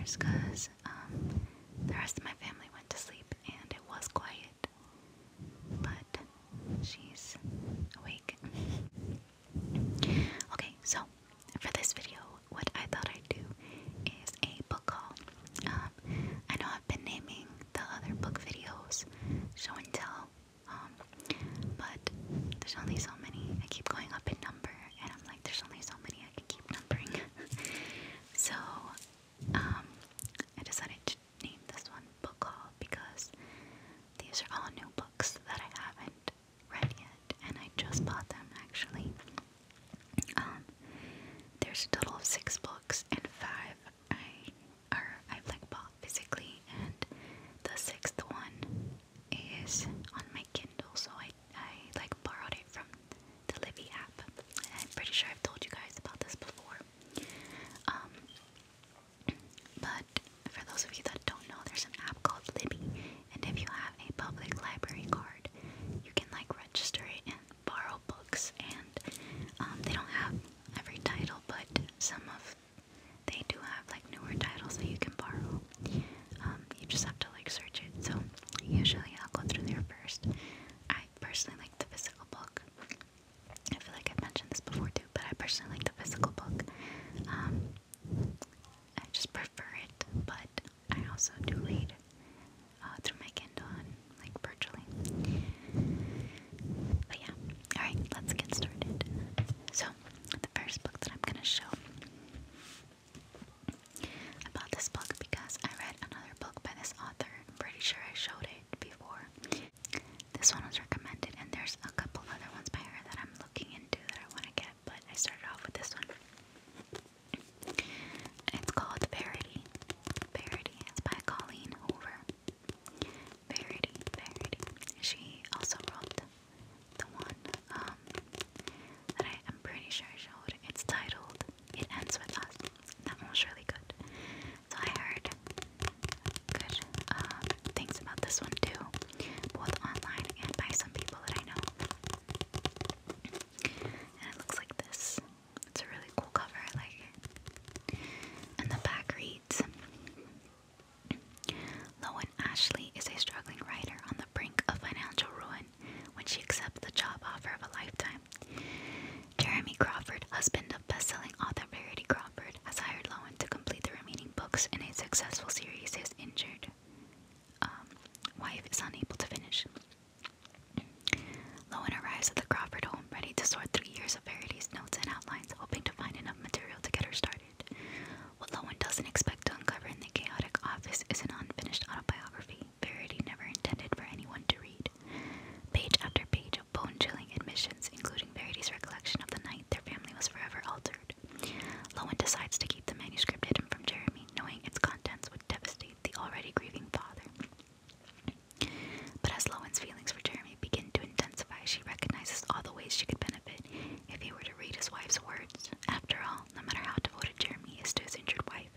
upstairs because the rest of my family went to sleep and it was quiet. But she's awake. Okay, so for this video, what I thought I'd do is a book haul. I know I've been naming the other book videos show and tell, but there's only so many. I keep going up in number, and I'm like, there's only so many I can keep numbering. So, I decided to name this one book haul because these are all new books that I haven't read yet, and I just bought them actually. There's a total of 6 books, and 5 I've like bought physically, and the 6th one is on my Kindle, so I like borrowed it from the Libby app. I'm pretty sure I've told you guys about this before. But for those of you that don't know, there's an app called Libby, and if you have a public library card, you can like register it and borrow books, and they don't have every title, but they do have like newer titles that you can borrow. You just have to like search it. So usually I'll go through there first. I personally like the physical book. I feel like I've mentioned this before too, but I personally like the physical book. I just prefer it, but I also do read through my Kindle and like virtually. But yeah, alright, let's get started. So, the first book that I'm gonna show, I bought this book because I read another book by this author. I'm pretty sure I showed it before. This one was recommended, and there's a couple other ones by her that I'm looking into that I want to get, but I started off with this one. It's called Parody. Parody. It's by Colleen Hoover. Parody. Parody. She also wrote the one that I'm pretty sure I showed. It's titled It Ends With Us. That one was really good. So I heard good things about this one too, both online and by some people that I know. And it looks like this. It's a really cool cover. I like it. And the back reads, Lowen Ashley is a struggling writer on the brink of financial ruin when she accepts the job offer of a lifetime. Jeremy Crawford, husband of best-selling author Verity Crawford, has hired Lowen to complete the remaining books in a successful series his injured wife is unable to finish. Lowen arrives at the Crawford home ready to sort through years of Verity's notes and outlines, hoping to find enough material to get her started. What Lowen doesn't expect to uncover in the chaotic office is an unfinished autobiography Verity never intended for anyone to read. Page after page of bone-chilling admissions, including Verity's recollection of the night their family was forever altered. Lowen decides to keep the manuscript hidden from Jeremy, knowing its contents would devastate the already grieving father. But as Lowen's feelings for Jeremy begin to intensify, she recognizes all the ways she could benefit if he were to read his wife's words. After all, no matter how devoted Jeremy is to his injured wife,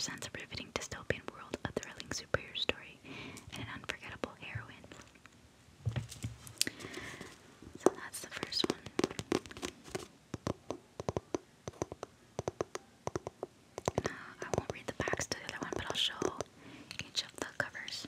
presents a riveting dystopian world, a thrilling superhero story, and an unforgettable heroine. So that's the first one. I won't read the backs to the other one, but I'll show each of the covers.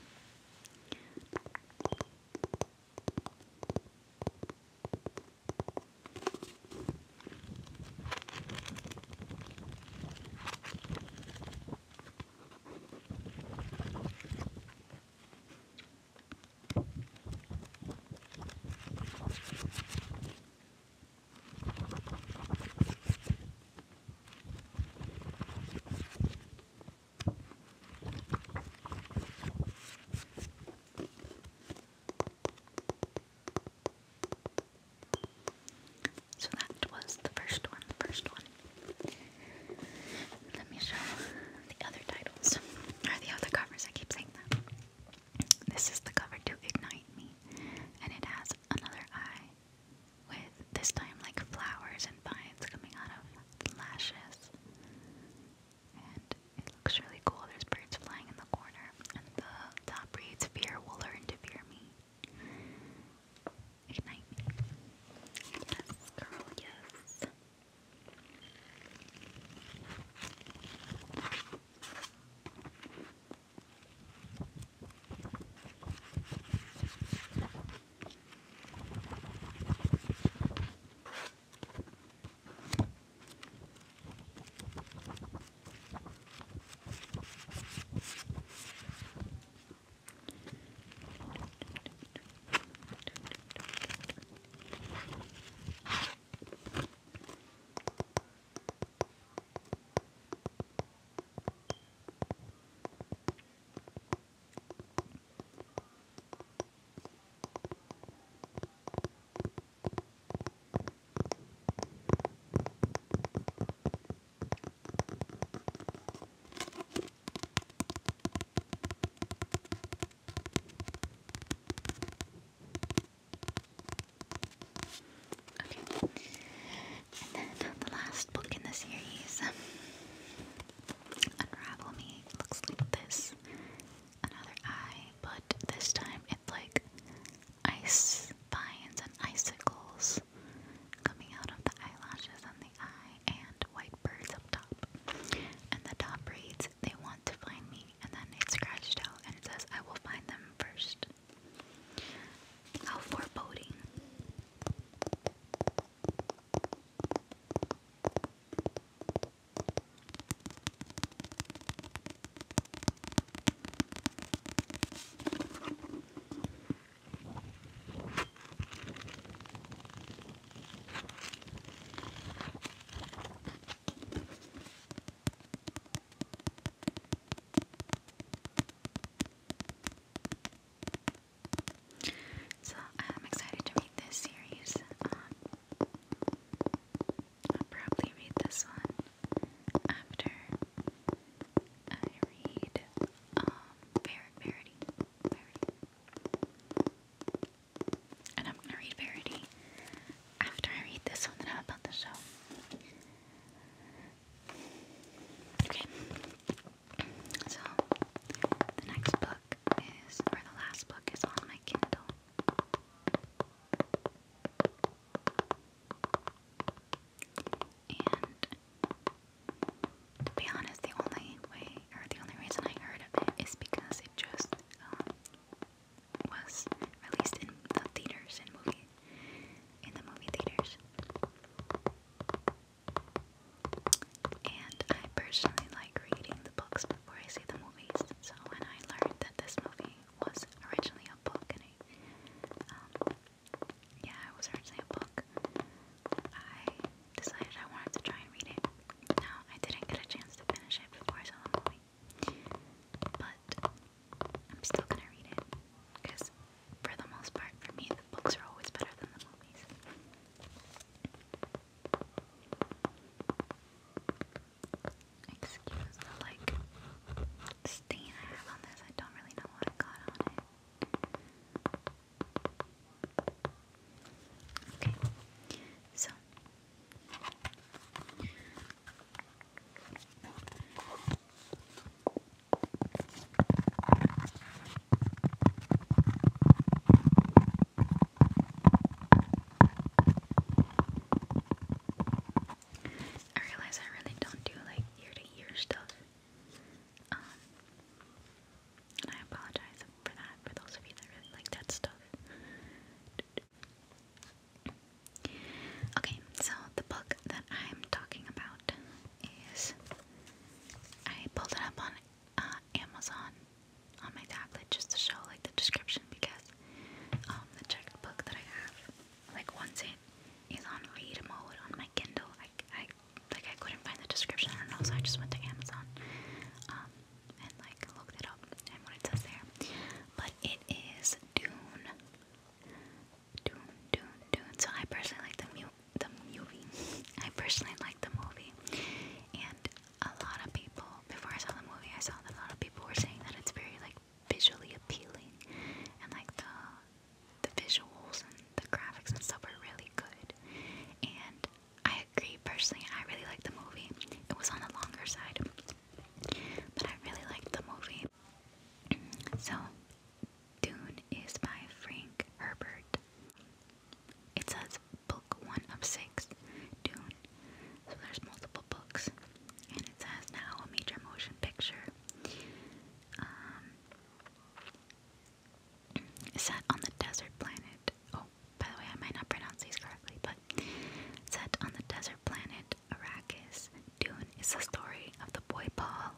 is the story of the boy Paul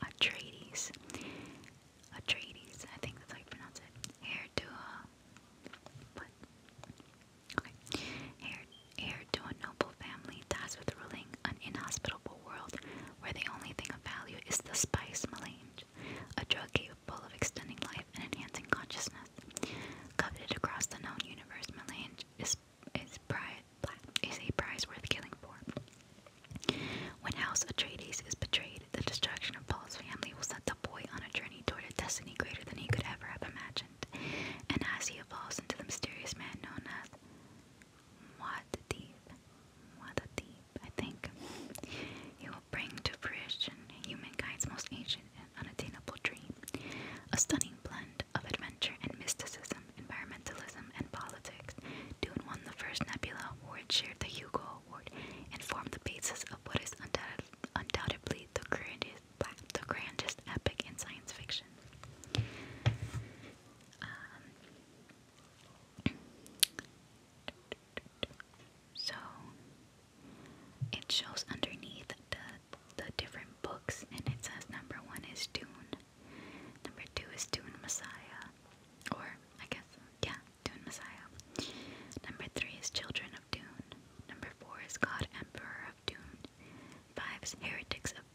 Atreides. Atreides, I think that's how you pronounce it. Heir to a noble family tasked with ruling an inhospitable world where the only thing of value is the spice melange, a drug capable of extending life and enhancing consciousness. Coveted across the known universe, melange is a prize worth killing for. When House Atreides is betrayed, the destruction of Paul's family will set the boy on a journey toward a destiny greater than he could ever have imagined. And as he evolves into the mysterious man known as Muad'Dib, I think, he will bring to fruition humankind's most ancient and unattainable dream, a stunning blend of adventure and mysticism, environmentalism and politics. Dune won the first Nebula Award, shared the Hugo Award, and formed the basis of what is undoubtedly the grandest epic in science fiction. So it shows underneath the different books, and it says number 1 is Dune, number 2 is Dune Messiah, or I guess, yeah, Dune Messiah. Number 3 is Children of Dune. Number 4 is God Emperor of Dune. 5 is Heretics of